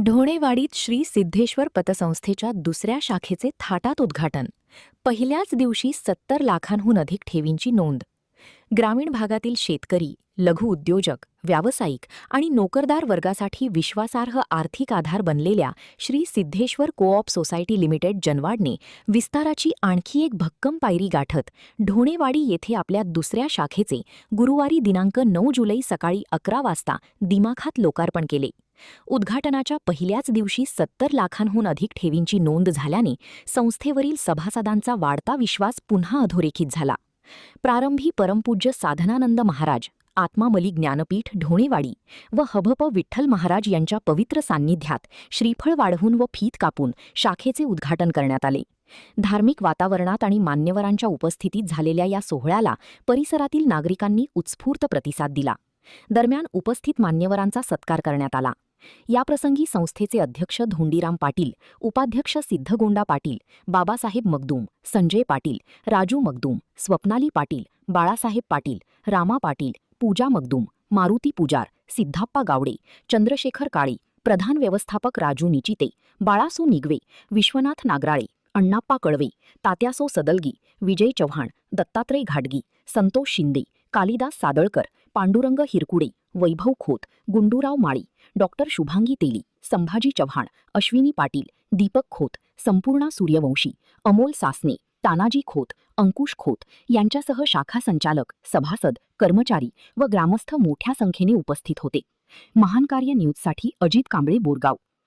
ढोणेवाडीत श्री सिद्धेश्वर पतसंस्थेच्या दुसऱ्या शाखेचे थाटात उद्घाटन. पहिल्याच दिवशी 70 लाखांहून अधिक ठेवींची नोंद. ग्रामीण भागातील शेतकरी, लघु उद्योजक, व्यावसायिक आणि नोकरदार वर्गासाठी विश्वासार्ह आर्थिक आधार बनलेल्या Shri Siddheshwar co-op society limited जनवाडने विस्ताराची आणखी एक भक्कम पायरी गाठत ढोणेवाडी येथे आपल्या दुसऱ्या शाखेचे गुरुवारी दिनांक 9 जुलै सकाळी 11 वाजता दिमाखात लोकार्पण केले. उद्घाटनाच्या पहिल्याच दिवशी 70 लाखांहून अधिक ठेवींची नोंद झाल्याने संस्थेवरील सभासदांचा वाढता विश्वास पुन्हा अधोरेखित झाला. प्रारंभी परमपूज्य साधनानंद महाराज, आत्मामली ज्ञानपीठ ढोणेवाडी व हभप विठ्ठल महाराज यांच्या पवित्र सान्निध्यात श्रीफळ वाढवून व फीत कापून शाखेचे उद्घाटन करण्यात आले. धार्मिक वातावरणात आणि मान्यवरांच्या उपस्थितीत झालेल्या या सोहळ्याला परिसरातील नागरिकांनी उत्स्फूर्त प्रतिसाद दिला. दरम्यान उपस्थित मान्यवरांचा सत्कार करण्यात आला. याप्रसंगी संस्थेचे अध्यक्ष धोंडीराम पाटील, उपाध्यक्ष सिद्धगोंडा पाटील, बाबासाहेब मगदूम, संजय पाटील, राजू मगदूम, स्वप्नाली पाटील, बाळासाहेब पाटील, रामा पाटील, पूजा मगदूम, मारुती पुजार, सिद्धाप्पा गावडे, चंद्रशेखर काळे, प्रधान व्यवस्थापक राजू निचिते, बाळासो निगवे, विश्वनाथ नागराळे, अण्णाप्पा कळवे, तात्यासो सदलगी, विजय चव्हाण, दत्तात्रय घाटगी, संतोष शिंदे, कालिदास सादळकर, पांडुरंग हिरकुडे, वैभव खोत, गुंडूराव माळी, डॉक्टर शुभांगी तेली, संभाजी चव्हाण, अश्विनी पाटील, दीपक खोत, संपूर्णा सूर्यवंशी, अमोल सासने, तानाजी खोत, अंकुश खोत यांच्यासह शाखा संचालक, सभासद, कर्मचारी व ग्रामस्थ मोठ्या संख्येने उपस्थित होते. महान कार्य न्यूजसाठी अजित कांबळे, बोरगाव.